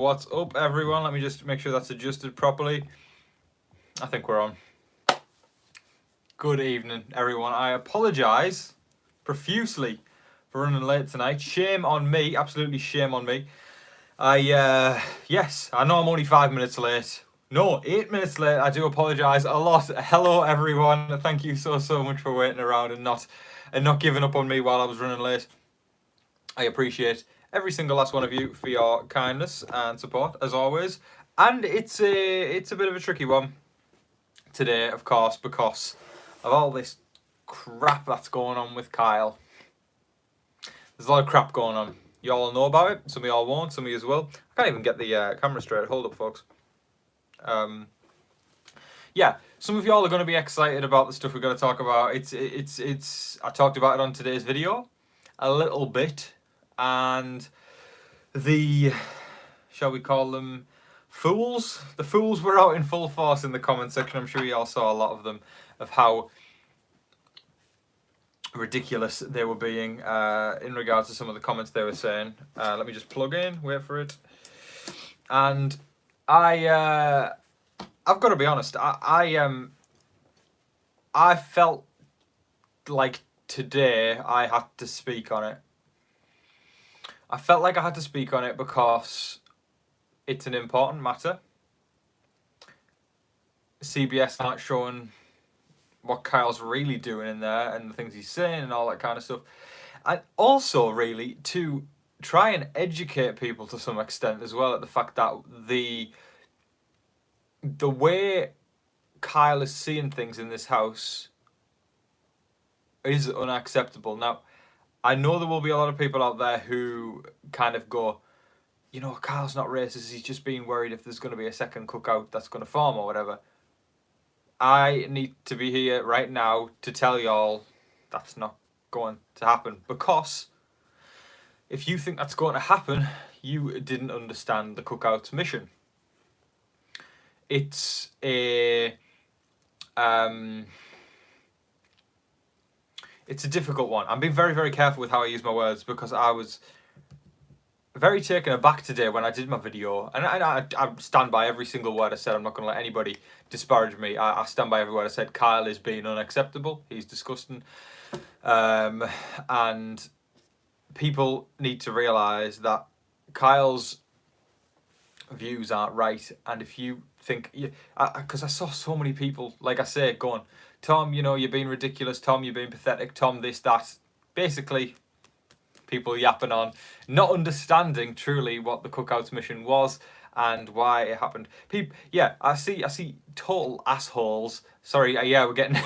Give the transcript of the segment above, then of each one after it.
What's up, everyone? Let me just make sure that's adjusted properly. I think we're on. Good evening, everyone. I apologise profusely for running late tonight. Shame on me, absolutely shame on me. Yes, I know I'm only 5 minutes late. No, 8 minutes late. I do apologise a lot. Hello, everyone. Thank you so much for waiting around and not giving up on me while I was running late. I appreciate every single last one of you for your kindness and support, as always. And it's a bit of a tricky one today, of course, because of all this crap that's going on with Kyle. There's a lot of crap going on. You all know about it. Some of y'all won't. Some of you as will. I can't even get the camera straight. Hold up, folks. Yeah, some of y'all are going to be excited about the stuff we're going to talk about. It's. I talked about it on today's video a little bit, and the, shall we call them, fools? The fools were out in full force in the comment section. I'm sure you all saw a lot of them, of how ridiculous they were being in regards to some of the comments they were saying. Let me just plug in, wait for it. And I've got to be honest, I felt like today I had to speak on it. I felt like I had to speak on it because it's an important matter. CBS aren't showing what Kyle's really doing in there and the things he's saying and all that kind of stuff. And also, really, to try and educate people to some extent as well at the fact that the way Kyle is seeing things in this house is unacceptable. Now, I know there will be a lot of people out there who kind of go, you know, Kyle's not racist, he's just being worried if there's going to be a second cookout that's going to form or whatever. I need to be here right now to tell y'all that's not going to happen, because if you think that's going to happen, you didn't understand the cookout's mission. It's a it's a difficult one. I'm being very careful with how I use my words, because I was very taken aback today when I did my video, and I stand by every single word I said. I'm not going to let anybody disparage me. I stand by every word I said. Kyle is being unacceptable. He's disgusting, and people need to realise that Kyle's views aren't right. And if you think, because I saw so many people, like I say, going, Tom, you know, you're being ridiculous. Tom, you're being pathetic. Tom, this, that. Basically, people yapping on, not understanding truly what the cookout's mission was and why it happened. People, yeah, I see total assholes. Sorry, yeah, we're getting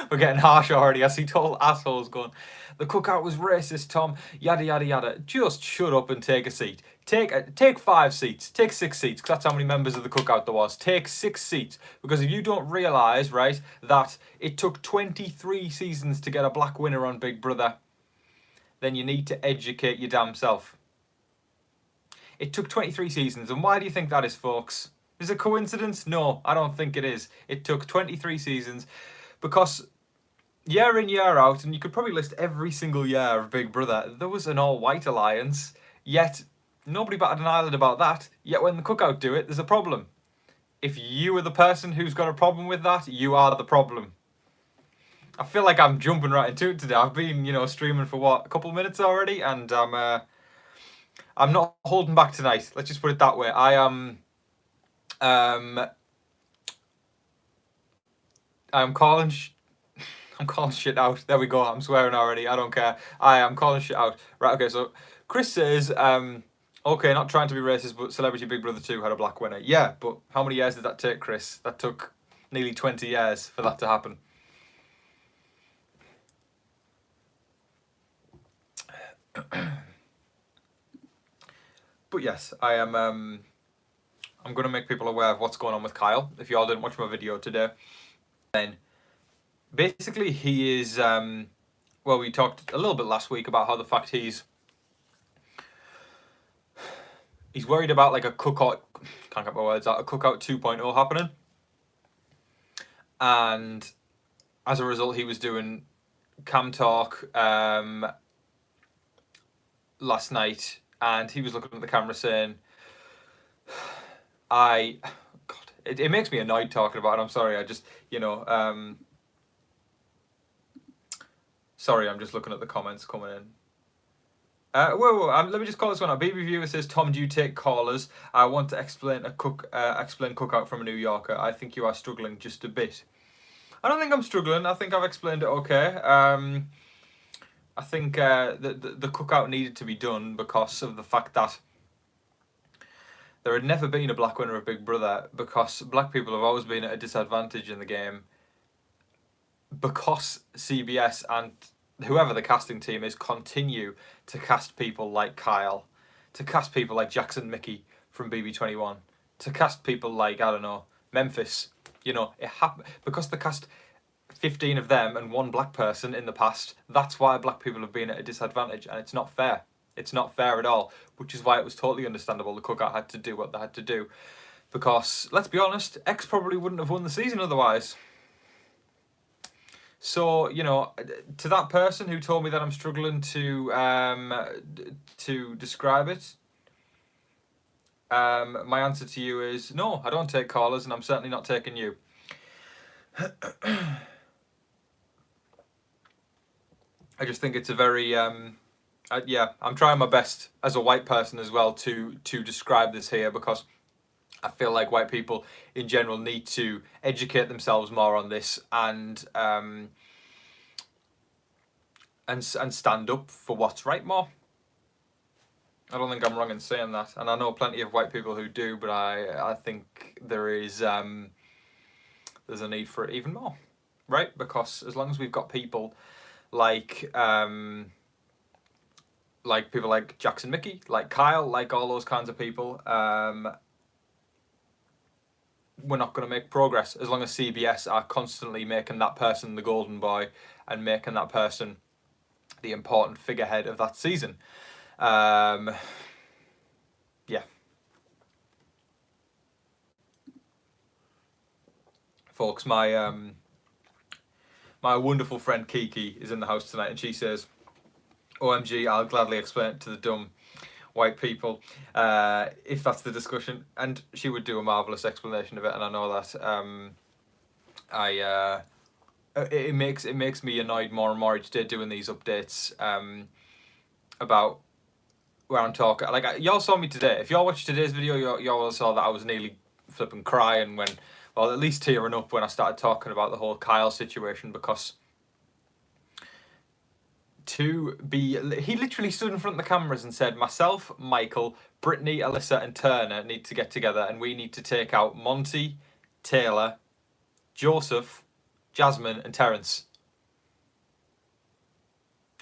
we're getting harsh already. I see total assholes going, the cookout was racist, Tom. Yada yada yada. Just shut up and take a seat. Take 5 seats. Take 6 seats, because that's how many members of the cookout there was. Take 6 seats, because if you don't realise, right, that it took 23 seasons to get a black winner on Big Brother, then you need to educate your damn self. It took 23 seasons, and why do you think that is, folks? Is it a coincidence? No, I don't think it is. It took 23 seasons, because year in, year out, and you could probably list every single year of Big Brother, there was an all-white alliance, yet nobody batted an eyelid about that. Yet when the cookout do it, there's a problem. If you are the person who's got a problem with that, you are the problem. I feel like I'm jumping right into it today. I've been, you know, streaming for what, a couple of minutes already, and I'm not holding back tonight. Let's just put it that way. I am I'm calling shit out. There we go. I'm swearing already. I don't care. I am calling shit out. Right. Okay. So Chris says, okay, not trying to be racist, but Celebrity Big Brother 2 had a black winner. Yeah, but how many years did that take, Chris? That took nearly 20 years for that to happen. But yes, I am. I'm going to make people aware of what's going on with Kyle. If you all didn't watch my video today, then basically he is. Well, we talked a little bit last week about how the fact he's worried about like a cookout. Can't get my words out. A cookout 2.0 happening, and as a result, he was doing cam talk last night, and he was looking at the camera saying, God, it makes me annoyed talking about it. I'm sorry. I just, sorry, I'm just looking at the comments coming in. Let me just call this one out. BB Viewer says, Tom, do you take callers? I want to explain cookout from a New Yorker. I think you are struggling just a bit. I don't think I'm struggling. I think I've explained it okay. I think the cookout needed to be done because of the fact that there had never been a black winner of Big Brother, because black people have always been at a disadvantage in the game, because CBS and whoever the casting team is continue to cast people like Kyle, to cast people like Jackson Mickey from BB21, to cast people like, I don't know, Memphis. It happened because they cast 15 of them and one black person in the past. That's why black people have been at a disadvantage, and it's not fair. It's not fair at all, which is why it was totally understandable the cookout had to do what they had to do. Because, let's be honest, X probably wouldn't have won the season otherwise. So, to that person who told me that I'm struggling to describe it, my answer to you is no, I don't take callers, and I'm certainly not taking you. I just think it's a very I'm trying my best as a white person as well to describe this here, because I feel like white people in general need to educate themselves more on this and stand up for what's right more. I don't think I'm wrong in saying that, and I know plenty of white people who do, but I think there's a need for it even more, right? Because as long as we've got people like people like Jackson Mickey, like Kyle, like all those kinds of people, we're not going to make progress as long as CBS are constantly making that person the golden boy and making that person the important figurehead of that season. Yeah. Folks, my wonderful friend Kiki is in the house tonight, and she says, OMG, I'll gladly explain it to the dumb white people if that's the discussion. And she would do a marvellous explanation of it, and I know that it makes me annoyed more and more each day doing these updates about where I'm talking. Like, y'all saw me today. If y'all watched today's video, y'all saw that I was nearly flipping crying when, well, at least tearing up when I started talking about the whole Kyle situation, because he literally stood in front of the cameras and said, myself, Michael, Brittany, Alyssa and Turner need to get together and we need to take out Monty, Taylor, Joseph, Jasmine and Terence.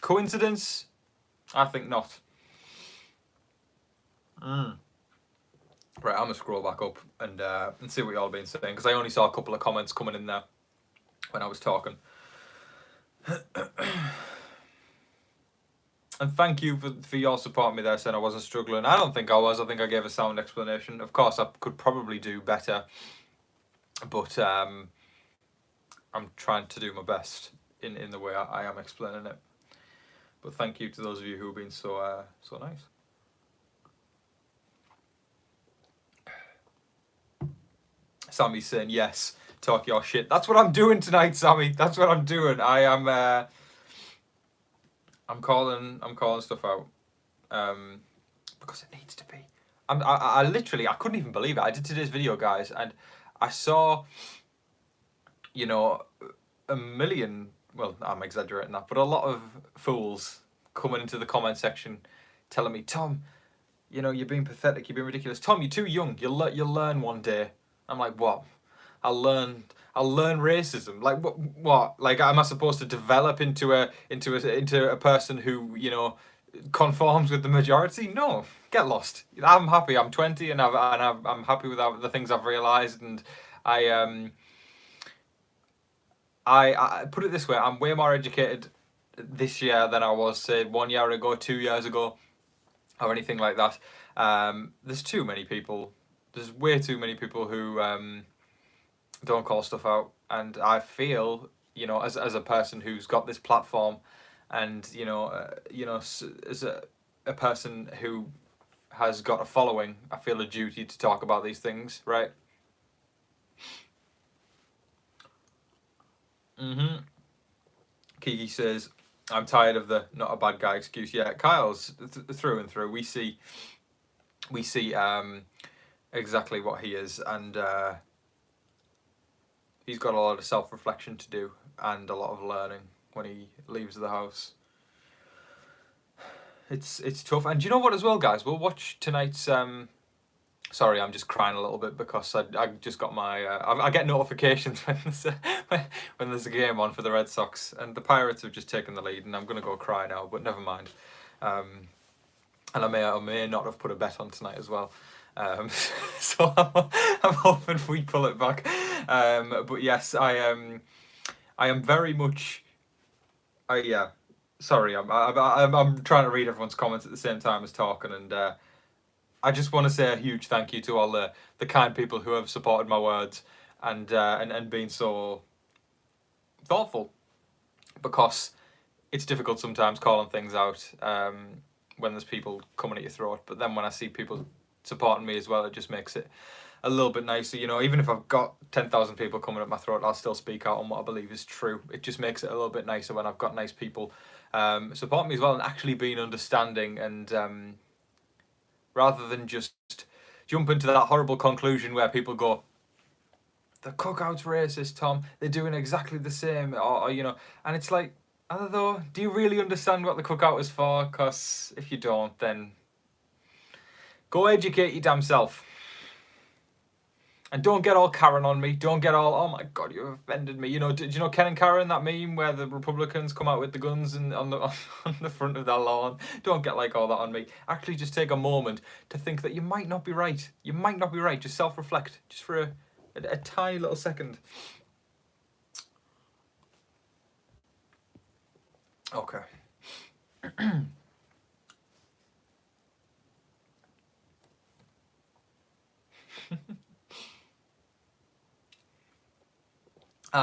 Coincidence? I think not. Right, I'm going to scroll back up and see what y'all have been saying, because I only saw a couple of comments coming in there when I was talking. And thank you for your support me there, saying I wasn't struggling. I don't think I was. I think I gave a sound explanation. Of course, I could probably do better, but I'm trying to do my best in the way I am explaining it. But thank you to those of you who have been so nice. Sammy's saying yes, talk your shit. That's what I'm doing tonight, Sammy. That's what I'm doing. I am. I'm calling stuff out because it needs to be. I literally, I couldn't even believe it. I did today's video, guys, and I saw, a million. Well, I'm exaggerating that, but a lot of fools coming into the comment section, telling me, Tom, you're being pathetic. You're being ridiculous. Tom, you're too young. You'll learn one day. I'm like, what? I'll learn racism. Like what? Like, am I supposed to develop into a person who conforms with the majority? No, get lost. I'm happy. I'm 20 and I'm happy with the things I've realised, and I put it this way: I'm way more educated this year than I was, say, 1 year ago, 2 years ago, or anything like that. There's too many people. There's way too many people who don't call stuff out, and I feel, as a person who's got this platform, and as a person who has got a following, I feel a duty to talk about these things, right? Kiki says, I'm tired of the not a bad guy excuse. Yeah, Kyle's through and through. We see exactly what he is, and he's got a lot of self-reflection to do and a lot of learning when he leaves the house. It's tough. And do you know what as well, guys? We'll watch tonight's sorry, I'm just crying a little bit because I just got my I get notifications when there's a game on for the Red Sox, and the Pirates have just taken the lead, and I'm gonna go cry now, but never mind. And I may not have put a bet on tonight as well. So I'm hoping we pull it back. But yes, I am very much. Yeah. Sorry, I'm trying to read everyone's comments at the same time as talking, and I just want to say a huge thank you to all the kind people who have supported my words and been so thoughtful, because it's difficult sometimes calling things out when there's people coming at your throat. But then when I see people supporting me as well, it just makes it a little bit nicer. You know, even if I've got 10,000 people coming at my throat, I'll still speak out on what I believe is true. It just makes it a little bit nicer when I've got nice people supporting me as well, and actually being understanding, and rather than just jump into that horrible conclusion where people go, the cookout's racist, Tom, they're doing exactly the same, or you know, and it's like, although, do you really understand what the cookout is for? Because if you don't, then go educate your damn self. And don't get all Karen on me. Don't get all, oh my God, you've offended me. You know, did you know Ken and Karen, that meme where the Republicans come out with the guns and on the front of their lawn? Don't get like all that on me. Actually, just take a moment to think that you might not be right. You might not be right. Just self-reflect, just for a tiny little second. Okay.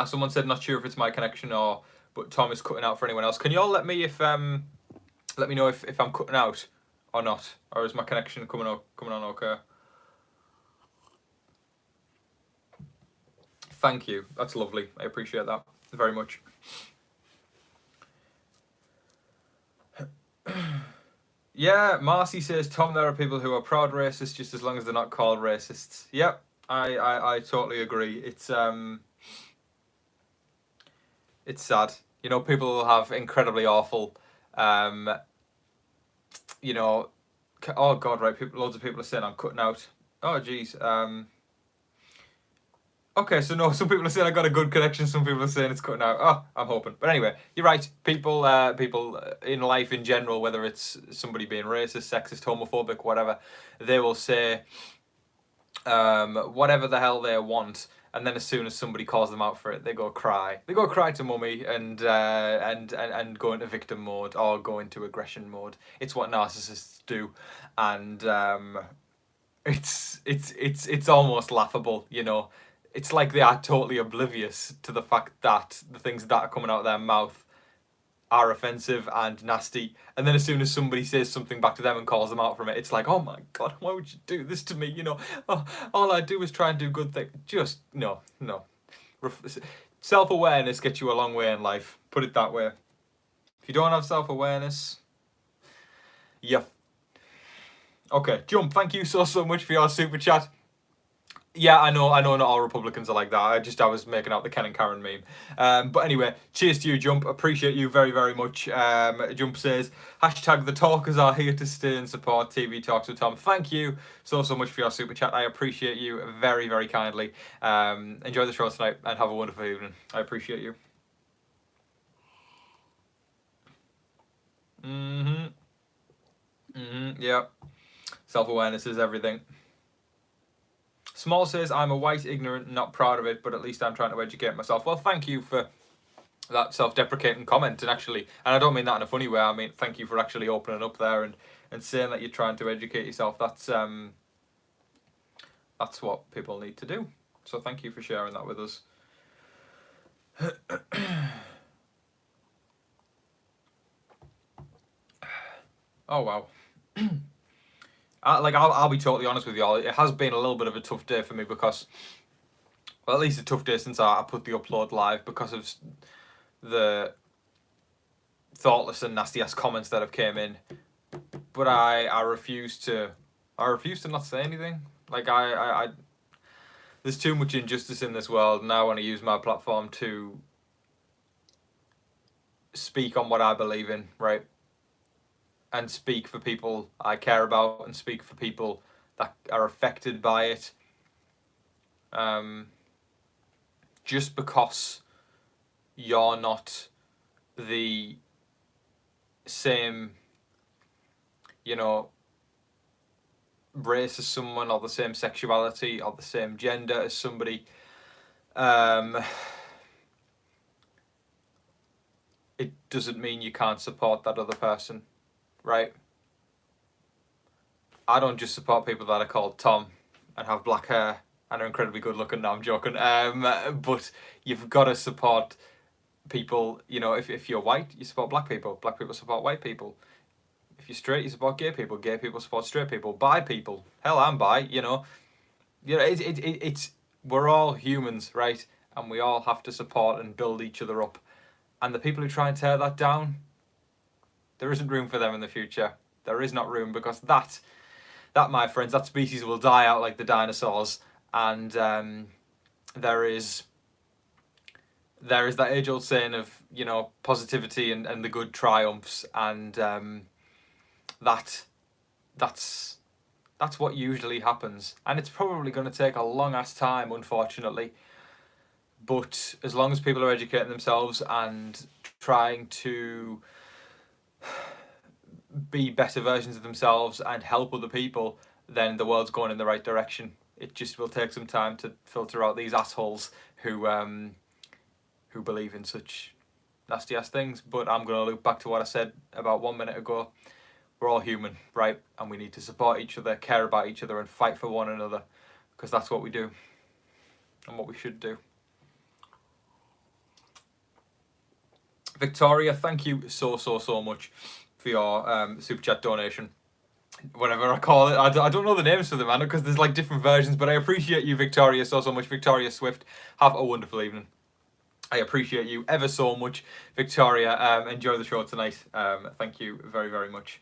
Someone said not sure if it's my connection but Tom is cutting out for anyone else. Can you all let me let me know if I'm cutting out or not, or is my connection coming on okay? Thank you. That's lovely. I appreciate that very much. Yeah, Marcy says, Tom, there are people who are proud racists just as long as they're not called racists. Yep, I totally agree. It's sad. You know, people will have incredibly awful, you know, oh God, right, loads of people are saying I'm cutting out. Oh, geez. Okay, so no, some people are saying I got a good connection, some people are saying it's cutting out. Oh, I'm hoping. But anyway, you're right. People in life in general, whether it's somebody being racist, sexist, homophobic, whatever, they will say whatever the hell they want, and then as soon as somebody calls them out for it, they go cry. They go cry to mummy and go into victim mode or go into aggression mode. It's what narcissists do, and it's almost laughable, you know. It's like they are totally oblivious to the fact that the things that are coming out of their mouth are offensive and nasty, and then as soon as somebody says something back to them and calls them out from it, it's like, oh my God, why would you do this to me? You know, all I do is try and do good things. Just no. Self-awareness gets you a long way in life. Put it that way. If you don't have self-awareness, yeah. Okay, Jump, thank you so much for your super chat. Yeah, I know not all Republicans are like that. I was making out the Ken and Karen meme. But anyway, cheers to you, Jump. Appreciate you very, very much. Jump says, hashtag the talkers are here to stay and support TV Talks with Tom. Thank you so much for your super chat. I appreciate you very, very kindly. Enjoy the show tonight and have a wonderful evening. I appreciate you. Yeah. Self-awareness is everything. Small says, I'm a white ignorant, not proud of it, but at least I'm trying to educate myself. Well, thank you for that self-deprecating comment, and I don't mean that in a funny way. I mean, thank you for actually opening up there and saying that you're trying to educate yourself. That's what people need to do. So thank you for sharing that with us. Oh wow. I'll be totally honest with you all. It has been a little bit of a tough day for me because, well, at least a tough day since I put the upload live because of the thoughtless and nasty ass comments that have came in. But I refuse to not say anything. Like I there's too much injustice in this world, and I want to use my platform to speak on what I believe in, right? And speak for people I care about, and speak for people that are affected by it. Just because you're not the same, you know, race as someone, or the same sexuality, or the same gender as somebody, it doesn't mean you can't support that other person, right? I don't just support people that are called Tom and have black hair and are incredibly good looking. No, I'm joking. But you've got to support people. You know, if you're white, you support black people. Black people support white people. If you're straight, you support gay people. Gay people support straight people. Bi people. Hell, I'm bi. You know, it's we're all humans, right? And we all have to support and build each other up. And the people who try and tear that down, there isn't room for them in the future. There is not room, because that, my friends, that species will die out like the dinosaurs. And there is that age-old saying of, you know, positivity and the good triumphs, and that's what usually happens. And it's probably going to take a long-ass time, unfortunately. But as long as people are educating themselves and trying to be better versions of themselves and help other people, then the world's going in the right direction. It just will take some time to filter out these assholes who believe in such nasty ass things. But I'm going to look back to what I said about 1 minute ago. We're all human, right? And we need to support each other, care about each other, and fight for one another, because that's what we do and what we should do. Victoria, thank you so much for your super chat donation. Whatever I call it, I don't know the names for them, man, because there's like different versions. But I appreciate you, Victoria, so much. Victoria Swift, have a wonderful evening. I appreciate you ever so much, Victoria. Enjoy the show tonight. Thank you very much.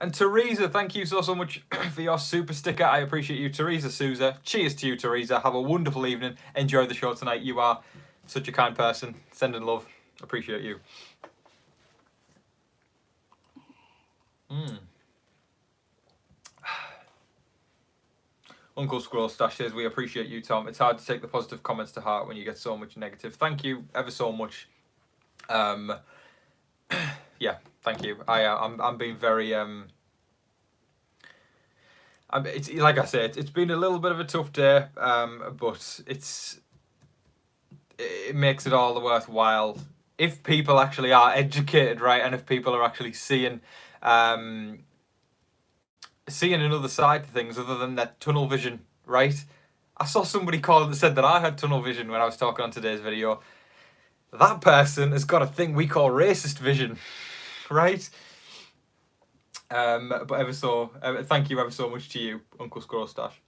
And Teresa, thank you so much for your super sticker. I appreciate you, Teresa Souza. Cheers to you, Teresa. Have a wonderful evening. Enjoy the show tonight. You are such a kind person. Sending love. Appreciate you. Uncle Squirrel Stash says, we appreciate you, Tom. It's hard to take the positive comments to heart when you get so much negative. Thank you ever so much. Yeah, thank you. I'm being very it's like I said, it's been a little bit of a tough day, but it makes it all the worthwhile if people actually are educated, right? And if people are actually seeing another side to things other than that tunnel vision, right? I saw somebody call that said that I had tunnel vision when I was talking on today's video. That person has got a thing we call racist vision, right? But thank you ever so much to you, Uncle Squirrel Stash.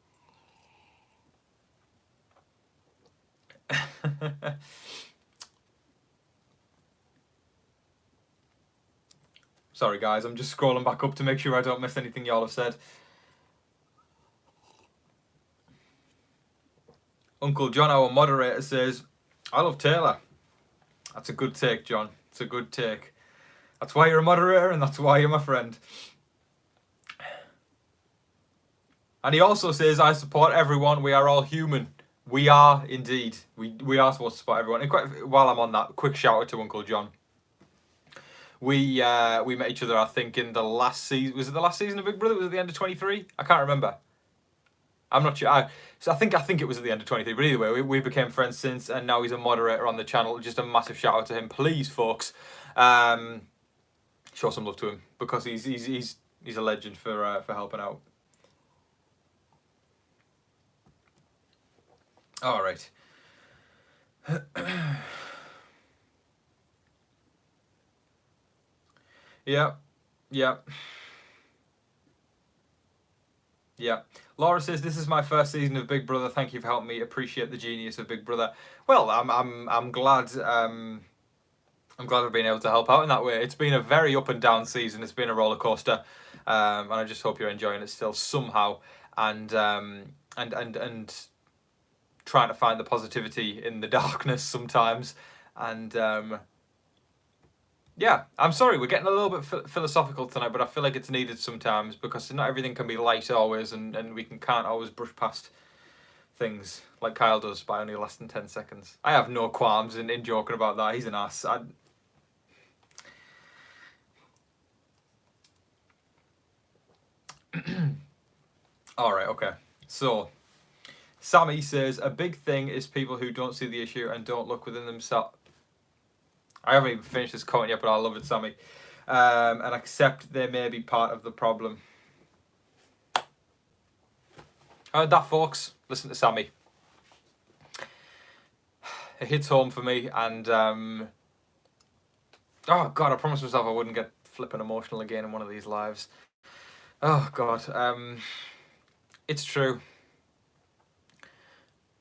Sorry guys, I'm just scrolling back up to make sure I don't miss anything y'all have said. Uncle John, our moderator, says, I love Taylor. That's a good take, John. It's a good take. That's why you're a moderator, and that's why you're my friend. And he also says, I support everyone. We are all human. We are indeed. We are supposed to support everyone. And while I'm on that, quick shout out to Uncle John. We met each other, I think, in the last season. Was it the last season of Big Brother? Was it the end of 23? I can't remember. I'm not sure. I think it was at the end of 23. But either way, we became friends since, and now he's a moderator on the channel. Just a massive shout out to him, please, folks. Show some love to him, because he's a legend for helping out. All right. Yeah, Yeah. Yeah. Laura says, "This is my first season of Big Brother. Thank you for helping me appreciate the genius of Big Brother." Well, I'm glad. I'm glad I've been able to help out in that way. It's been a very up and down season. It's been a roller coaster, and I just hope you're enjoying it still somehow. And and trying to find the positivity in the darkness sometimes. And yeah, I'm sorry, we're getting a little bit philosophical tonight, but I feel like it's needed sometimes because not everything can be light always, and we can't always brush past things like Kyle does by only less than 10 seconds. I have no qualms in joking about that. He's an ass. Alright, okay. So, Sammy says, a big thing is people who don't see the issue and don't look within themselves. I haven't even finished this comment yet, but I love it, Sammy. And accept they may be part of the problem. Heard that, folks? Listen to Sammy. It hits home for me, and oh God, I promised myself I wouldn't get flipping emotional again in one of these lives. Oh God, it's true.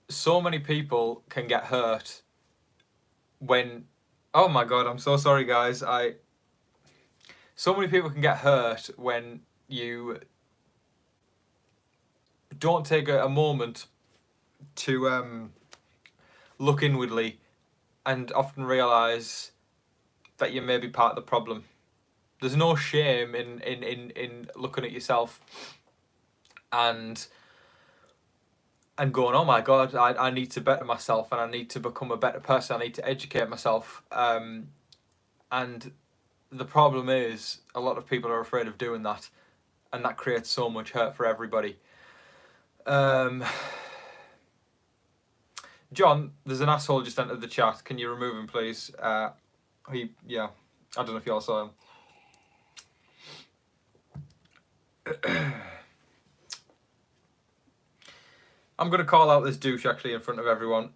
So many people can get hurt when. Oh my God, I'm so sorry, guys. So many people can get hurt when you don't take a moment to look inwardly and often realise that you may be part of the problem. There's no shame in looking at yourself and going, oh my God, I need to better myself and I need to become a better person. I need to educate myself. And the problem is a lot of people are afraid of doing that, and that creates so much hurt for everybody. John, there's an asshole just entered the chat. Can you remove him, please? Yeah, I don't know if you all saw him. I'm going to call out this douche actually in front of everyone.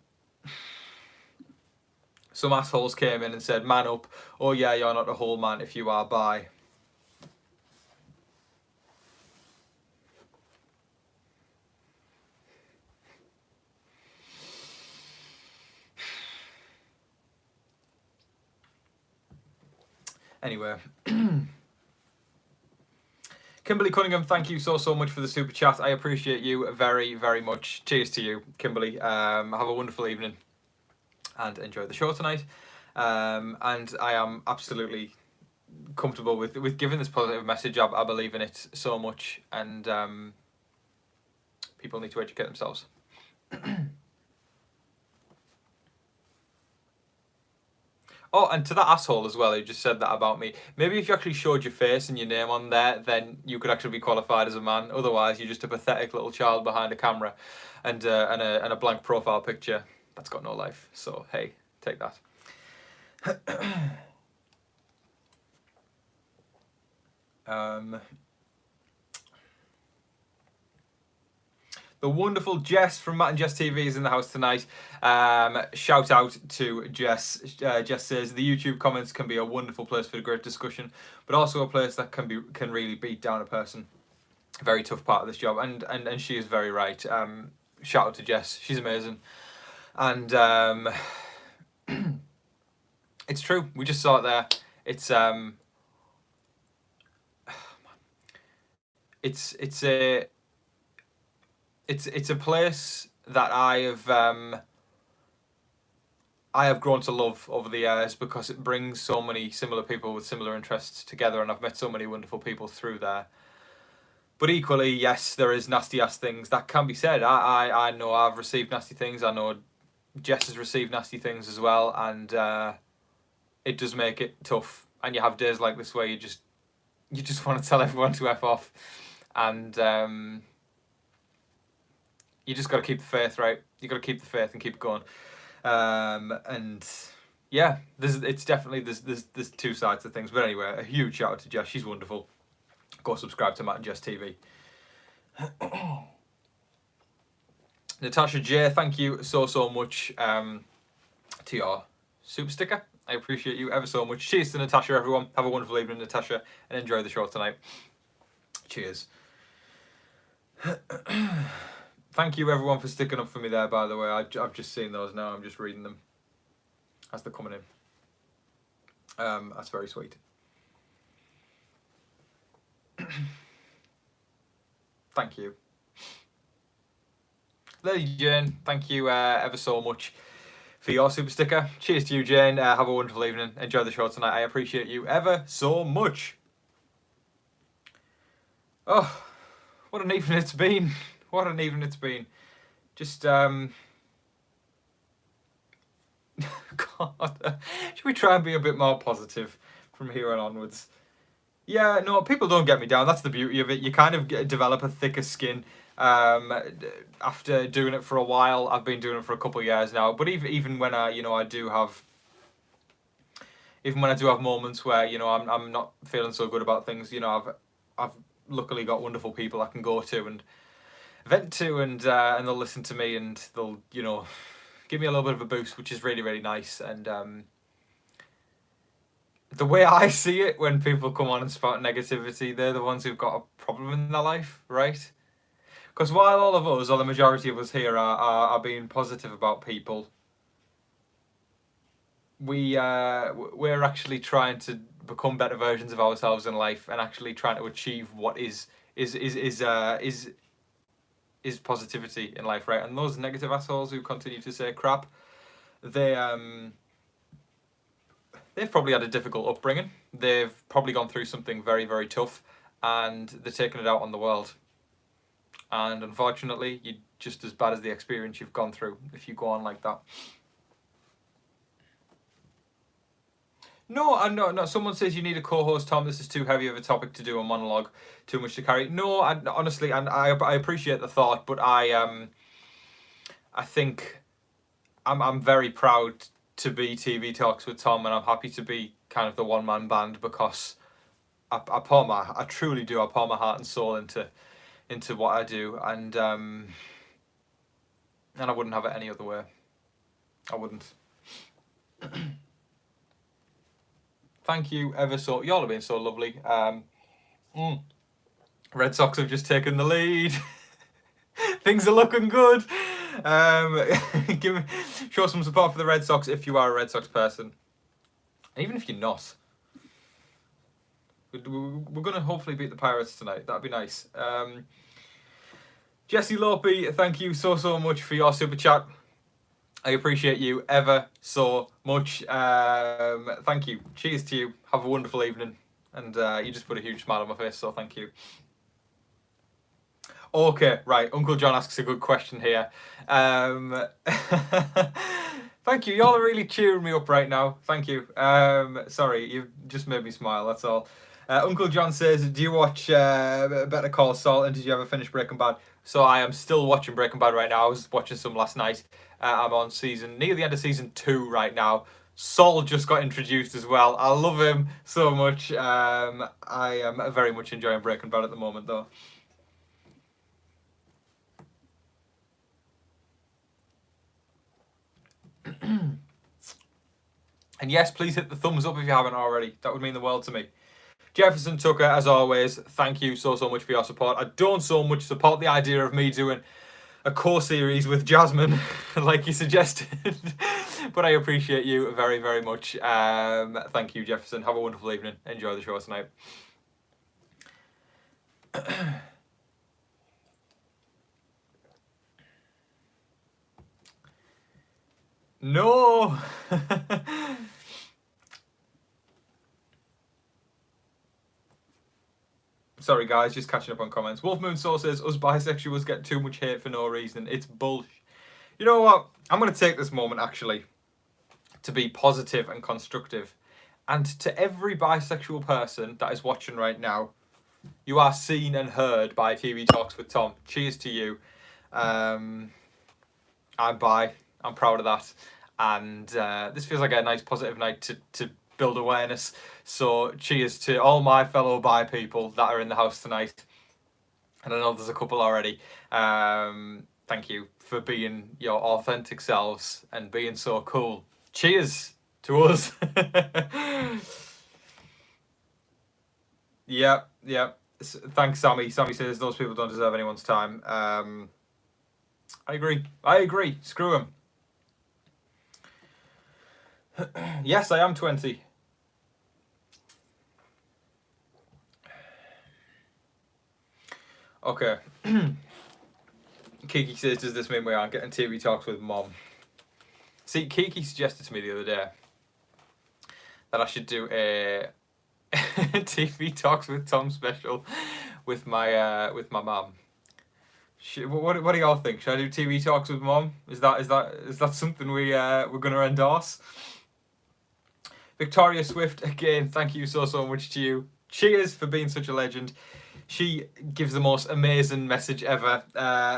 Some assholes came in and said, man up. Oh yeah, you're not a whole man if you are bi. Anyway. Kimberly Cunningham, thank you so much for the super chat. I appreciate you very, very much. Cheers to you, Kimberly. Have a wonderful evening and enjoy the show tonight. And I am absolutely comfortable with giving this positive message. I believe in it so much, and people need to educate themselves. Oh, and to that asshole as well who just said that about me. Maybe if you actually showed your face and your name on there, then you could actually be qualified as a man. Otherwise, you're just a pathetic little child behind a camera and a blank profile picture that's got no life. So hey, take that. The wonderful Jess from Matt and Jess TV is in the house tonight. Shout out to Jess. Jess says the YouTube comments can be a wonderful place for a great discussion, but also a place that can really beat down a person. Very tough part of this job, and she is very right. Shout out to Jess. She's amazing, and it's true. We just saw it there. It's it's a place that I have grown to love over the years because it brings so many similar people with similar interests together, and I've met so many wonderful people through there. But equally, yes, there is nasty ass things that can be said. I know I've received nasty things. I know Jess has received nasty things as well, and it does make it tough. And you have days like this where you just want to tell everyone to F off, and you just got to keep the faith, right? You got to keep the faith and keep it going. And yeah, there's two sides to things. But anyway, a huge shout out to Jess. She's wonderful. Go subscribe to Matt and Jess TV. Natasha J, thank you so much to your super sticker. I appreciate you ever so much. Cheers to Natasha, everyone. Have a wonderful evening, Natasha, and enjoy the show tonight. Cheers. Thank you, everyone, for sticking up for me there, by the way. I've just seen those now. I'm just reading them as they're coming in. That's very sweet. Thank you. Lady Jane, thank you ever so much for your super sticker. Cheers to you, Jane. Have a wonderful evening. Enjoy the show tonight. I appreciate you ever so much. Oh, what an evening it's been. What an evening it's been. Just, God, should we try and be a bit more positive from here on onwards? Yeah, no, people don't get me down. That's the beauty of it. You kind of develop a thicker skin after doing it for a while. I've been doing it for a couple of years now. But even when I do have moments where I'm not feeling so good about things, I've luckily got wonderful people I can go to and vent to, and they'll listen to me, and they'll give me a little bit of a boost, which is really, really nice. And the way I see it, when people come on and spout negativity, they're the ones who've got a problem in their life, right? Because while all of us, or the majority of us here, are being positive about people, we're actually trying to become better versions of ourselves in life, and actually trying to achieve what is positivity in life, right? And those negative assholes who continue to say crap, they've probably had a difficult upbringing. They've probably gone through something very, very tough, and they're taking it out on the world. And unfortunately, you're just as bad as the experience you've gone through if you go on like that. No, no. Someone says you need a co-host, Tom. This is too heavy of a topic to do a monologue. Too much to carry. No, honestly, and I appreciate the thought, but I think I'm very proud to be TV Talks with Tom, and I'm happy to be kind of the one-man band, because I truly do. I pour my heart and soul into what I do, and I wouldn't have it any other way. I wouldn't. Thank you ever so. Y'all have been so lovely. Red Sox have just taken the lead. Things are looking good. Show some support for the Red Sox if you are a Red Sox person, and even if you're not. We're going to hopefully beat the Pirates tonight. That'd be nice. Jesse Lopi, thank you so much for your super chat. I appreciate you ever so much. Thank you. Cheers to you. Have a wonderful evening. And you just put a huge smile on my face, so thank you. Okay, right. Uncle John asks a good question here. Thank you. Y'all are really cheering me up right now. Thank you. Sorry, you've just made me smile, that's all. Uncle John says, do you watch Better Call Saul, and did you ever finish Breaking Bad? So I am still watching Breaking Bad right now. I was watching some last night. I'm on near the end of season 2 right now. Saul just got introduced as well. I love him so much. I am very much enjoying Breaking Bad at the moment, though. And yes, please hit the thumbs up if you haven't already. That would mean the world to me. Jefferson Tucker, as always, thank you so much for your support. I don't so much support the idea of me doing a core series with Jasmine, like you suggested, but I appreciate you very, very much. Thank you, Jefferson. Have a wonderful evening. Enjoy the show tonight. No. Sorry guys, just catching up on comments. Wolf Moon Soul says, us bisexuals get too much hate for no reason. It's bullshit. You know what? I'm going to take this moment actually to be positive and constructive. And to every bisexual person that is watching right now, you are seen and heard by TV Talks with Tom. Cheers to you. I'm bi. I'm proud of that. And this feels like a nice positive night to build awareness. So cheers to all my fellow bi people that are in the house tonight. And I know there's a couple already. Thank you for being your authentic selves and being so cool. Cheers to us. Yeah, yeah. Thanks, Sammy. Sammy says those people don't deserve anyone's time. I agree. I agree. Screw them. Yes, I am 20. Okay. Kiki says, does this mean we aren't getting TV talks with Mom? See, Kiki suggested to me the other day that I should do a TV talks with Tom special with my mum. What do y'all think? Should I do TV talks with Mom? Is that something we're gonna endorse? Victoria Swift, again, thank you so much to you. Cheers for being such a legend. She gives the most amazing message ever.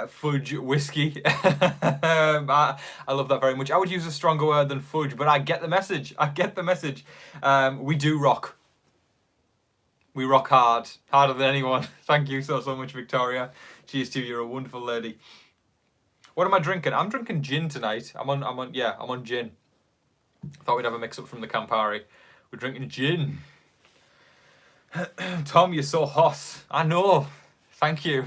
Fudge whiskey. I love that very much. I would use a stronger word than fudge, but I get the message. I get the message. We do rock. We rock hard. Harder than anyone. Thank you so much, Victoria. Cheers to you. You're a wonderful lady. What am I drinking? I'm drinking gin tonight. I'm on gin. Thought we'd have a mix up from the Campari. We're drinking gin. Tom, you're so hot. I know. Thank you.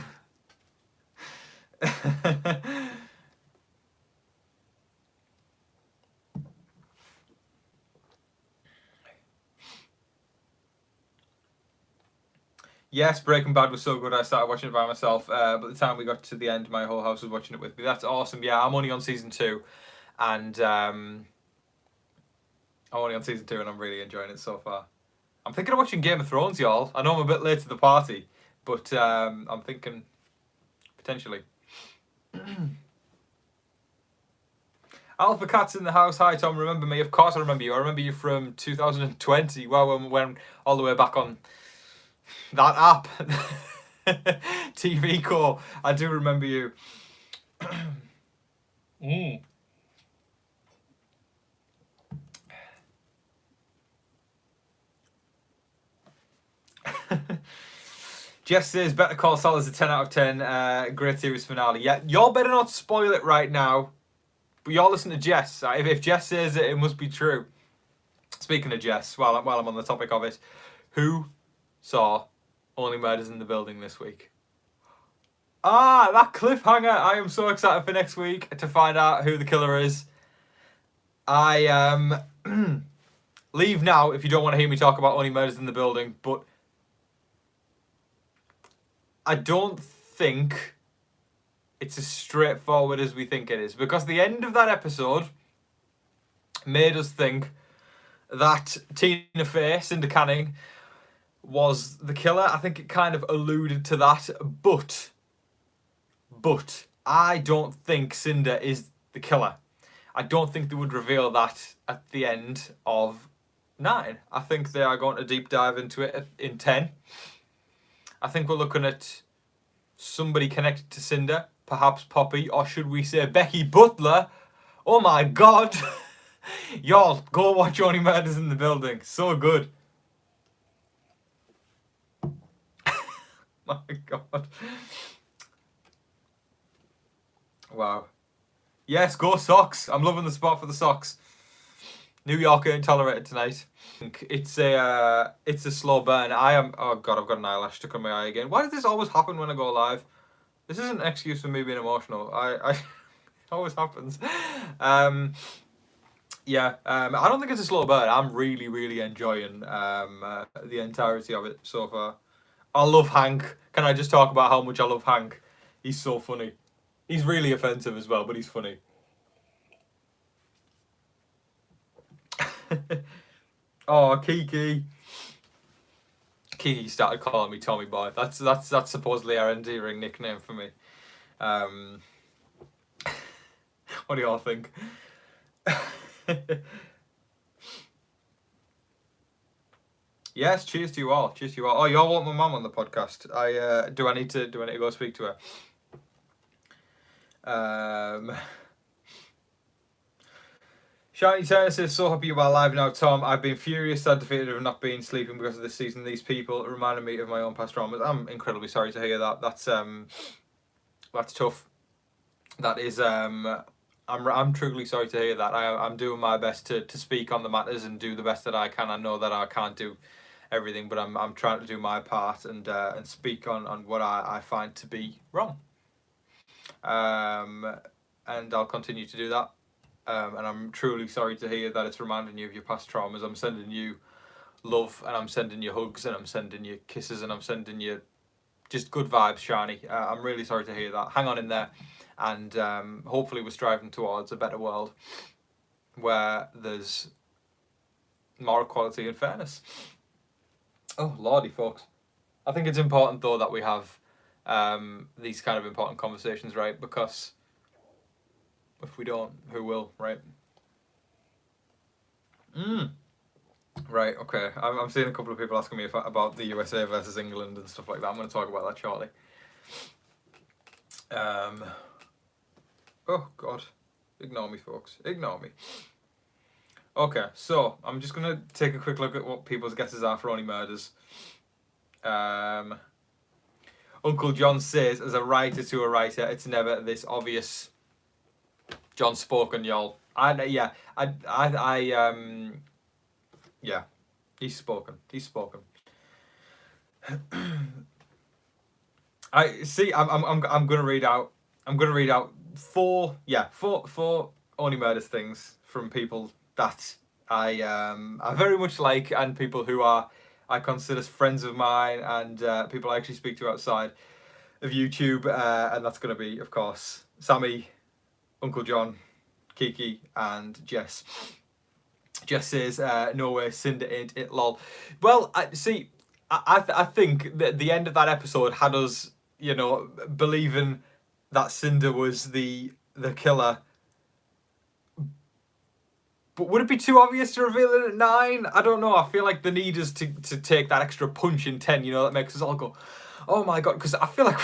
Yes, Breaking Bad was so good I started watching it by myself. By the time we got to the end, my whole house was watching it with me. That's awesome. Yeah, I'm only on season 2. And I'm really enjoying it so far. I'm thinking of watching Game of Thrones, y'all. I know I'm a bit late to the party, but I'm thinking potentially. Alpha Cat's in the house. Hi, Tom. Remember me? Of course I remember you. I remember you from 2020. Well, when all the way back on that app. TV Core. I do remember you. Jess says Better Call Saul is a 10 out of 10. Great series finale. Yeah, y'all better not spoil it right now. But y'all listen to Jess. If Jess says it, it must be true. Speaking of Jess, while I'm on the topic of it, who saw Only Murders in the Building this week? Ah, that cliffhanger! I am so excited for next week to find out who the killer is. I leave now if you don't want to hear me talk about Only Murders in the Building, but I don't think it's as straightforward as we think it is, because the end of that episode made us think that Tina Fey, Cinder Canning, was the killer. I think it kind of alluded to that, but I don't think Cinder is the killer. I don't think they would reveal that at the end of 9. I think they are going to deep dive into it in 10. I think we're looking at somebody connected to Cinder, perhaps Poppy, or should we say Becky Butler? Oh my god! Y'all, go watch Only Murders in the Building. So good. My god. Wow. Yes, go Sox. I'm loving the spot for the Sox. New York ain't tolerated tonight. It's a slow burn. Oh god, I've got an eyelash stuck on my eye again. Why does this always happen when I go live? This isn't an excuse for me being emotional. It always happens. Yeah, I don't think it's a slow burn. I'm really enjoying the entirety of it so far. I love Hank. Can I just talk about how much I love Hank? He's so funny. He's really offensive as well, but he's funny. Oh, Kiki. Kiki started calling me Tommy Boy. That's supposedly our endearing nickname for me. What do y'all think? Yes, cheers to you all. Cheers to you all. Oh, y'all want my mum on the podcast? Do I need to go speak to her? Shiny Turner says, so happy you are live now, Tom. I've been furious, sad, defeated of not being sleeping because of this season. These people reminded me of my own past traumas. I'm incredibly sorry to hear that. That's tough. That is, I'm I'm truly sorry to hear that. I'm doing my best to speak on the matters and do the best that I can. I know that I can't do everything, but I'm trying to do my part and speak on what I find to be wrong. And I'll continue to do that. And I'm truly sorry to hear that it's reminding you of your past traumas. I'm sending you love, and I'm sending you hugs, and I'm sending you kisses, and I'm sending you just good vibes, Shani. I'm really sorry to hear that. Hang on in there, and hopefully we're striving towards a better world where there's more equality and fairness. Oh, lordy, folks. I think it's important, though, that we have these kind of important conversations, right? Because if we don't, who will, right? Right, okay. I'm seeing a couple of people asking me about the USA versus England and stuff like that. I'm going to talk about that shortly. Oh, God. Ignore me, folks. Ignore me. Okay, so I'm just going to take a quick look at what people's guesses are for Only Murders. Uncle John says, as a writer to a writer, it's never this obvious. John spoken, y'all. Yeah, he's spoken. He's spoken. I see. I'm gonna read out. I'm gonna read out four Only Murders things from people that I very much like, and people who I consider friends of mine, and people I actually speak to outside of YouTube, and that's gonna be, of course, Sammy, Uncle John, Kiki, and Jess. Jess says, no way, Cinder ain't it, lol. Well, I think that the end of that episode had us, believing that Cinder was the killer. But would it be too obvious to reveal it at 9? I don't know. I feel like the need is to take that extra punch in 10, that makes us all go, oh my God, because I feel like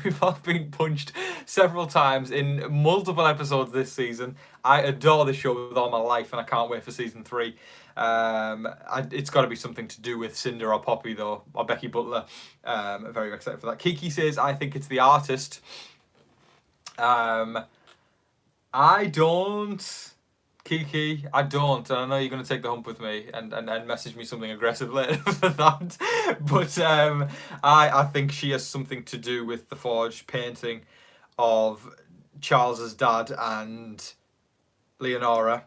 we've all been punched several times in multiple episodes this season. I adore the show with all my life, and I can't wait for season 3. It's got to be something to do with Cinder or Poppy, though, or Becky Butler. Very excited for that. Kiki says, I think it's the artist. I don't... Kiki, I don't, and I know you're going to take the hump with me and message me something aggressive later for that, but I think she has something to do with the forged painting of Charles's dad and Leonora,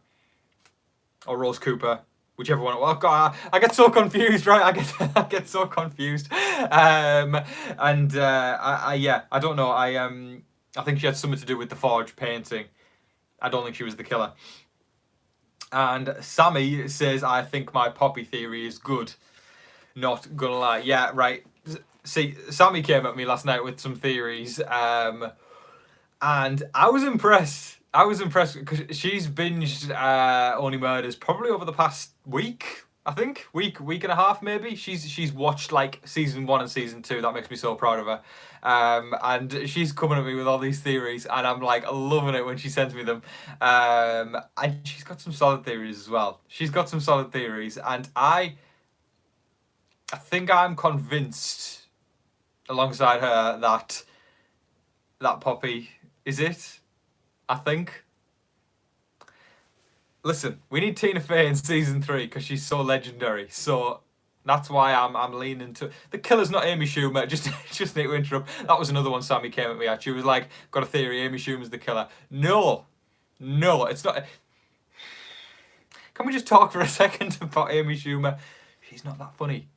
or Rose Cooper, whichever one. Oh God, I get so confused, right? I get so confused, I don't know. I think she had something to do with the forged painting. I don't think she was the killer. And Sammy says, I think my Poppy theory is good. Not gonna lie. Yeah, right. See, Sammy came at me last night with some theories. And I was impressed. Because she's binged Only Murders probably over the past week. I think week and a half maybe. She's watched like season 1 and season 2. That makes me so proud of her. And she's coming at me with all these theories, and I'm like loving it when she sends me them. And she's got some solid theories as well. And I think I'm convinced, alongside her, that Poppy is it. I think. Listen, we need Tina Fey in season 3 because she's so legendary. So that's why I'm leaning to the killer's not Amy Schumer. Just need to interrupt. That was another one Sammy came at me at. She was like, got a theory, Amy Schumer's the killer. No, it's not. Can we just talk for a second about Amy Schumer? She's not that funny.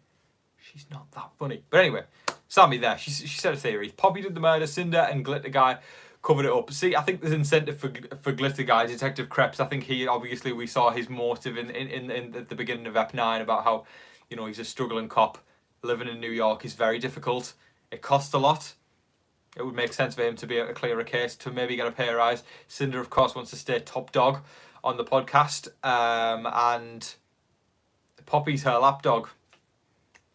But anyway, Sammy there. She said a theory. Poppy did the murder. Cinder and Glitter Guy covered it up. See, I think there's incentive for Glitter Guy, Detective Krebs. I think we saw his motive in the beginning of Ep 9 about how, he's a struggling cop. Living in New York is very difficult. It costs a lot. It would make sense for him to be able to clear a case, to maybe get a pay rise. Cinder, of course, wants to stay top dog on the podcast. And Poppy's her lapdog.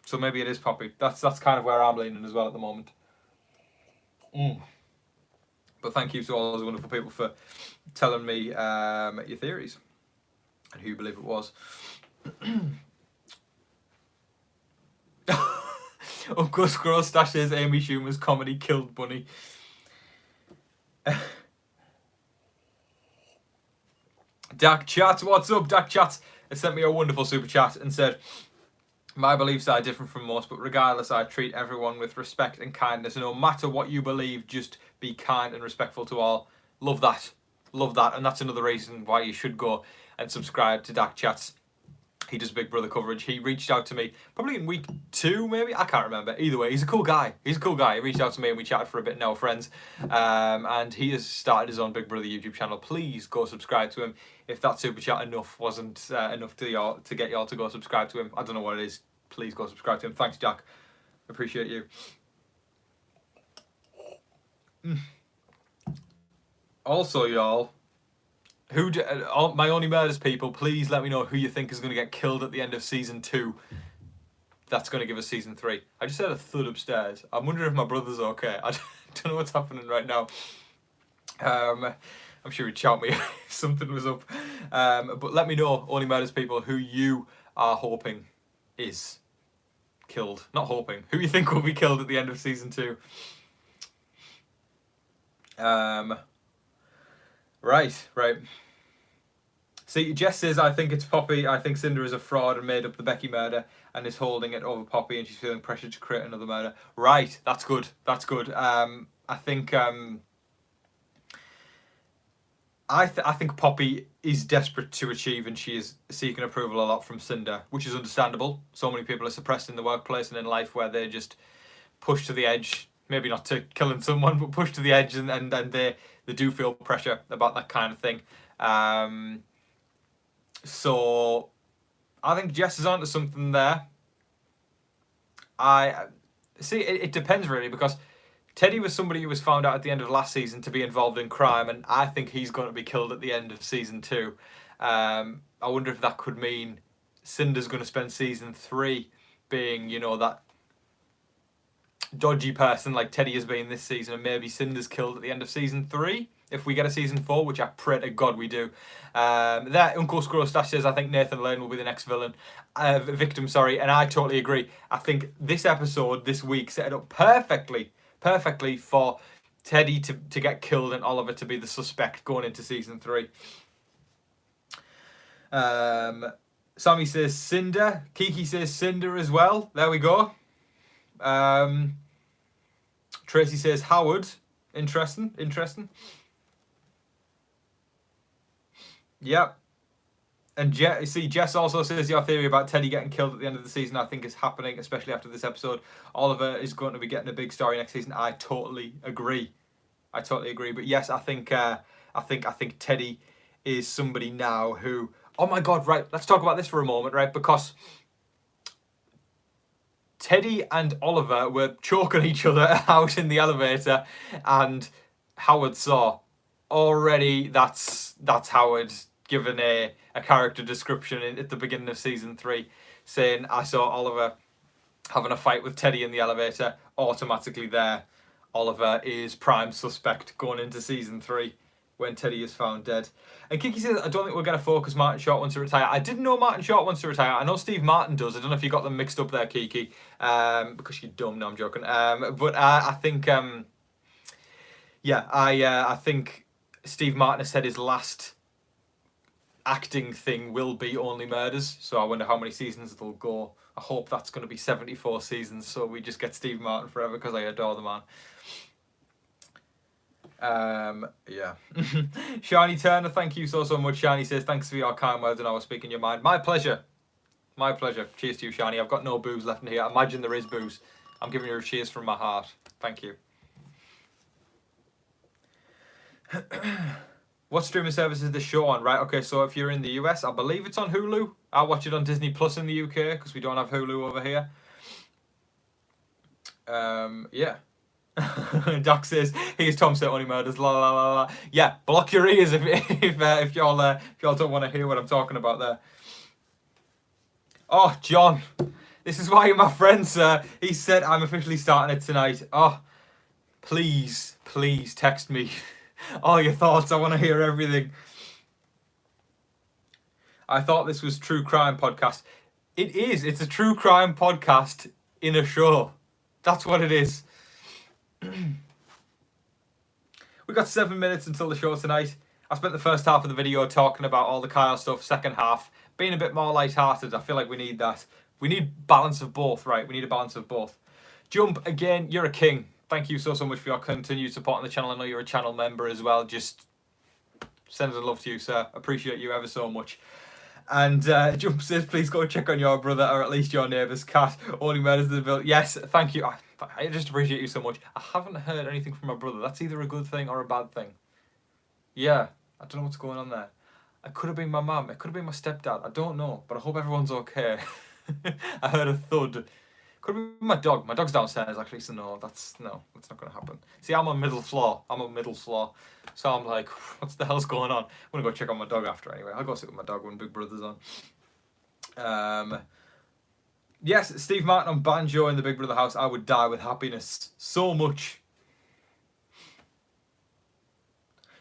So maybe it is Poppy. That's kind of where I'm leaning as well at the moment. But thank you to all those wonderful people for telling me your theories and who you believe it was. Uncle Squirrel Stash says Amy Schumer's comedy killed Bunny. Dak Chat, what's up? Dak Chat has sent me a wonderful super chat and said, my beliefs are different from most, but regardless, I treat everyone with respect and kindness. No matter what you believe, just be kind and respectful to all. Love that. Love that. And that's another reason why you should go and subscribe to Dak Chats. He does Big Brother coverage. He reached out to me probably in week 2, maybe. I can't remember. Either way, he's a cool guy. He reached out to me and we chatted for a bit, now friends. And he has started his own Big Brother YouTube channel. Please go subscribe to him. If that super chat wasn't enough to get y'all to go subscribe to him, I don't know what it is. Please go subscribe to him. Thanks, Jack. Appreciate you. Also, y'all, my Only Murders people, please let me know who you think is going to get killed at the end of season 2. That's going to give us season 3. I just heard a thud upstairs. I'm wondering if my brother's okay. I don't know what's happening right now. I'm sure he'd shout me if something was up. But let me know, Only Murders people, who you are hoping is killed. Not hoping. Who you think will be killed at the end of season 2. Right. See, Jess says, I think it's Poppy. I think Cinder is a fraud and made up the Becky murder and is holding it over Poppy, and she's feeling pressure to create another murder. Right, that's good. I think I think Poppy is desperate to achieve, and she is seeking approval a lot from Cinder, which is understandable. So many people are suppressed in the workplace and in life where they're just pushed to the edge. Maybe not to killing someone, but pushed to the edge, and they do feel pressure about that kind of thing. So I think Jess is onto something there. I see. It depends really, because Teddy was somebody who was found out at the end of last season to be involved in crime, and I think he's going to be killed at the end of season 2. I wonder if that could mean Cinder's going to spend season 3 being, that dodgy person like Teddy has been this season, and maybe Cinder's killed at the end of season 3 if we get a season 4, which I pray to God we do. There, Uncle Scrowstash says, I think Nathan Lane will be the next victim, and I totally agree. I think this episode, this week, set it up perfectly for Teddy to get killed and Oliver to be the suspect going into season 3. Sammy says Cinder. Kiki says Cinder as well. There we go. Tracy says Howard. Interesting. Yep. And Jess also says your theory about Teddy getting killed at the end of the season I think is happening, especially after this episode. Oliver is going to be getting a big story next season. I totally agree. But yes, I think Teddy is somebody now who. Oh my God! Right, let's talk about this for a moment, right? Because Teddy and Oliver were choking each other out in the elevator, and Howard saw. Already, that's Howard given a character description at the beginning of season 3, saying, I saw Oliver having a fight with Teddy in the elevator. Automatically there, Oliver is prime suspect going into season 3 when Teddy is found dead. And Kiki says, I don't think we're going to focus Martin Short wants to retire. I didn't know Martin Short wants to retire. I know Steve Martin does. I don't know if you got them mixed up there, Kiki, because you're dumb. No, I'm joking. But I think, I think Steve Martin has said his last acting thing will be Only Murders, so I wonder how many seasons it'll go. I hope that's going to be 74 seasons, so we just get Steve Martin forever, because I adore the man. Shani Turner, thank you so much. Shani says, thanks for your kind words and I was speaking your mind. My pleasure. Cheers to you, Shani. I've got no booze left in here. Imagine there is booze. I'm giving you a cheers from my heart. Thank you. What streaming service is this show on? Right, okay, so if you're in the US, I believe it's on Hulu. I watch it on Disney Plus in the UK because we don't have Hulu over here. Yeah. Doc says, here's Tom said Only Murders, la la la la. Yeah, block your ears if y'all don't want to hear what I'm talking about there. Oh, John, this is why you're my friend, sir. He said I'm officially starting it tonight. Oh, please text me all your thoughts. I want to hear everything. I thought this was true crime podcast. It is. It's a true crime podcast in a show. That's what it is. We've got 7 minutes until the show tonight. I spent the first half of the video talking about all the Kyle stuff, second half being a bit more light-hearted. I feel like we need that. We need balance of both, right? We need a balance of both. Jump, again, you're a king. Thank you so much for your continued support on the channel. I know you're a channel member as well. Just sending love to you, sir. Appreciate you ever so much. And Jump says, please go check on your brother or at least your neighbour's cat. Only murders in the village. Yes, thank you. I just appreciate you so much. I haven't heard anything from my brother. That's either a good thing or a bad thing. Yeah, I don't know what's going on there. It could have been my mum. It could have been my stepdad. I don't know, but I hope everyone's okay. I heard a thud. Could have been my dog. My dog's downstairs actually, so no, that's not going to happen. See, I'm on middle floor. So I'm like, what the hell's going on? I'm going to go check on my dog after anyway. I'll go sit with my dog when Big Brother's on. Yes, Steve Martin on banjo in the Big Brother house. I would die with happiness. So much.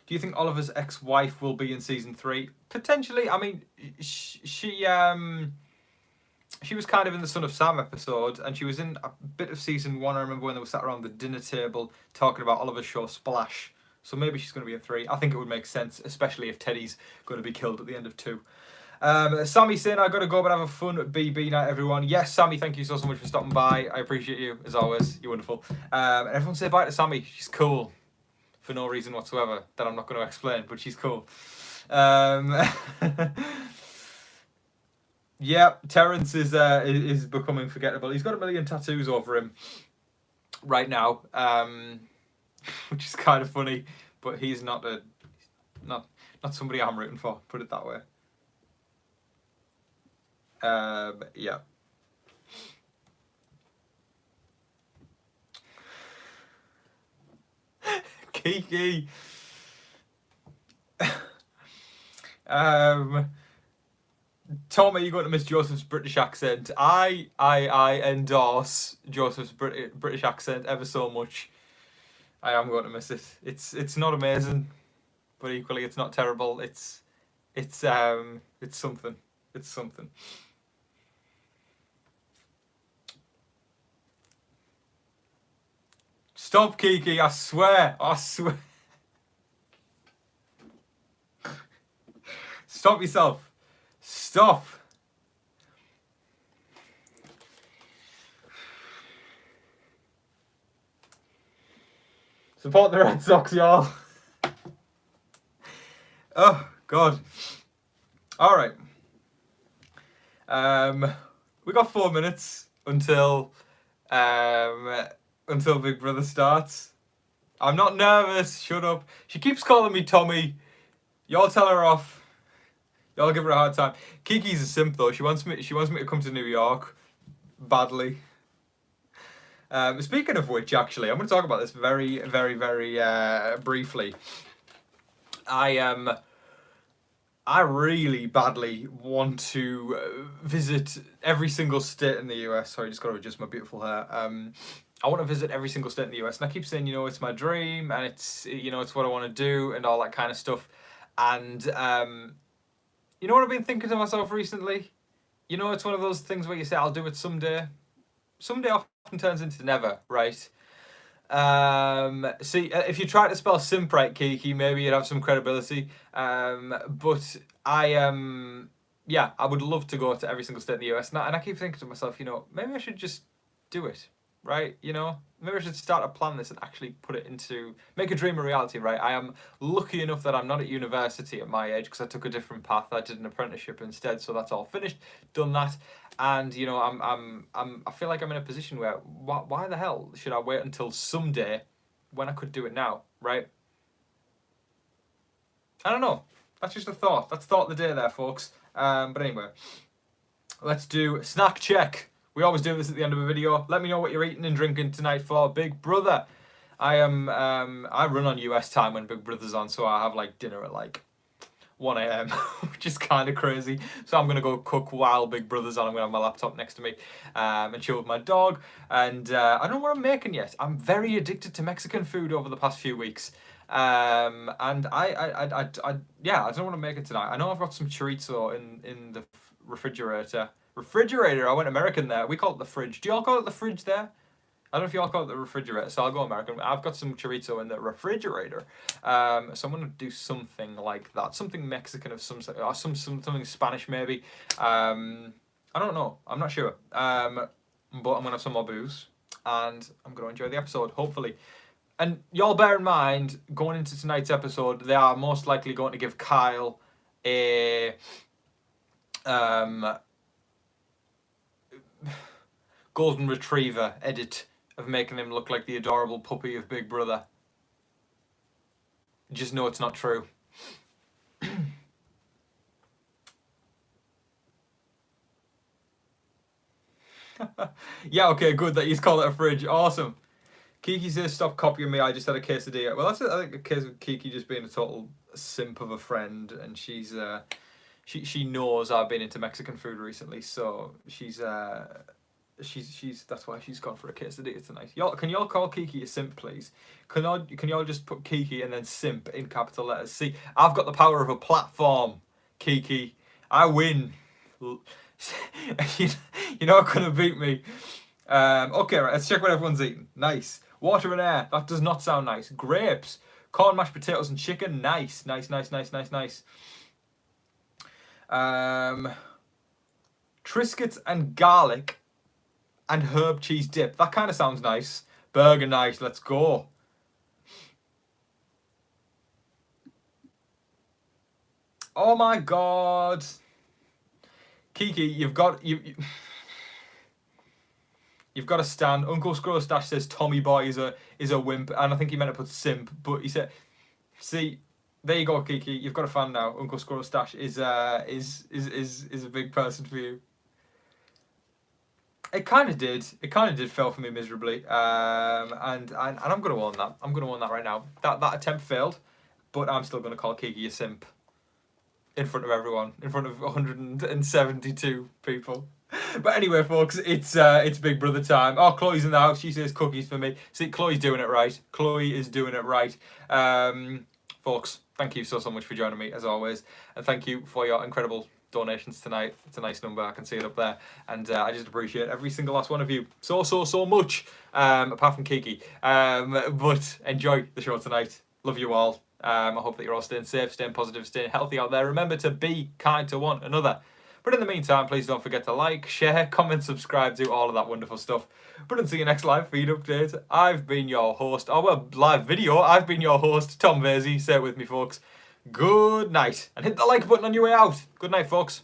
Do you think Oliver's ex-wife will be in season 3? Potentially. I mean, she was kind of in the Son of Sam episode, and she was in a bit of season 1. I remember when they were sat around the dinner table talking about Oliver's show Splash. So maybe she's going to be in 3. I think it would make sense, especially if Teddy's going to be killed at the end of 2. Sammy saying, I got to go but have a fun BB night, everyone. Yes, Sammy, thank you so much for stopping by. I appreciate you, as always. You're wonderful. And everyone say bye to Sammy. She's cool. For no reason whatsoever that I'm not going to explain, but she's cool. Yeah, Terence is becoming forgettable. He's got 1 million tattoos over him right now, which is kind of funny. But he's not somebody I'm rooting for. Put it that way. Yeah. Kiki. Tom, are you going to miss Joseph's British accent? I endorse Joseph's British accent ever so much. I am going to miss it. It's not amazing, but equally it's not terrible. It's something. It's something. Stop, Kiki! I swear! I swear! Stop yourself! Stop! Support the Red Sox, y'all! Oh, God. Alright. We got 4 minutes until Big Brother starts. I'm not nervous. Shut up. She keeps calling me Tommy. Y'all tell her off. Y'all give her a hard time. Kiki's a simp though. She wants me to come to New York badly. Speaking of which, actually, I'm going to talk about this very, very, very briefly. I really badly want to visit every single state in the US. Sorry, just got to adjust my beautiful hair. I want to visit every single state in the US, and I keep saying, you know, it's my dream, and it's, you know, it's what I want to do, and all that kind of stuff. And you know what I've been thinking to myself recently? You know, it's one of those things where you say, I'll do it someday. Someday often turns into never, right? See, if you try to spell simp right, Kiki, maybe you'd have some credibility. But yeah, I would love to go to every single state in the US. And I keep thinking to myself, you know, maybe I should just do it, right? You know, maybe I should start to plan this and actually put it into, make a dream a reality, right? I am lucky enough that I'm not at university at my age because I took a different path. I did an apprenticeship instead, so that's all finished, done that. And you know, I feel like I'm in a position where why the hell should I wait until someday when I could do it now, right? I don't know. That's just a thought. That's thought of the day there, folks. But anyway, let's do snack check. We always do this at the end of a video. Let me know what you're eating and drinking tonight for Big Brother. I run on US time when Big Brother's on, so I have like dinner at like 1 AM, which is kind of crazy. So I'm going to go cook while Big Brother's on. I'm going to have my laptop next to me and chill with my dog. And I don't know what I'm making yet. I'm very addicted to Mexican food over the past few weeks. And yeah, I don't know what I'm making tonight. I know I've got some chorizo in the refrigerator. I went American there. We call it the fridge. Do y'all call it the fridge there? I don't know if y'all call it the refrigerator, so I'll go American. I've got some chorizo in the refrigerator. So I'm gonna do something like that, something Mexican of some sort, or something Spanish maybe. I don't know. I'm not sure. But I'm gonna have some more booze, and I'm gonna enjoy the episode, hopefully. And y'all bear in mind, going into tonight's episode, they are most likely going to give Kyle a golden retriever edit of making him look like the adorable puppy of Big Brother. Just know it's not true. Yeah, okay, good that he's called it a fridge. Awesome. Kiki says, stop copying me, I just had a quesadilla. Well, that's, I think, a case of Kiki just being a total simp of a friend, and she's, she knows I've been into Mexican food recently, so she's that's why she's gone for a quesadilla tonight. Y'all, can y'all call Kiki a simp, please? Can y'all just put Kiki and then simp in capital letters? See, I've got the power of a platform, Kiki. I win. You're not gonna beat me. Okay, right, let's check what everyone's eating. Nice. Water and air. That does not sound nice. Grapes. Corn, mashed potatoes, and chicken. Nice. Triscuits and garlic and herb cheese dip. That kind of sounds nice. Burger nice. Let's go. Oh my god. Kiki, you've got to stand. Uncle Scrowstash says Tommy Boy is a wimp, and I think he meant to put simp, but he said, see, there you go, Kiki. You've got a fan now. Uncle Scrowstash is a big person for you. It kind of did. It kind of did fail for me miserably, and I'm gonna own that. I'm gonna own that right now. That attempt failed, but I'm still gonna call Kiki a simp in front of everyone, in front of 172 people. But anyway, folks, it's Big Brother time. Oh, Chloe's in the house. She says cookies for me. See, Chloe's doing it right. Chloe is doing it right. Folks, thank you so much for joining me, as always. And thank you for your incredible donations tonight. It's a nice number. I can see it up there. And I just appreciate every single last one of you so much, apart from Kiki. But enjoy the show tonight. Love you all. I hope that you're all staying safe, staying positive, staying healthy out there. Remember to be kind to one another. But in the meantime, please don't forget to like, share, comment, subscribe, do all of that wonderful stuff. But until your next live feed update, I've been your host, live video, I've been your host, Tom Vasey. Say it with me, folks. Good night. And hit the like button on your way out. Good night, folks.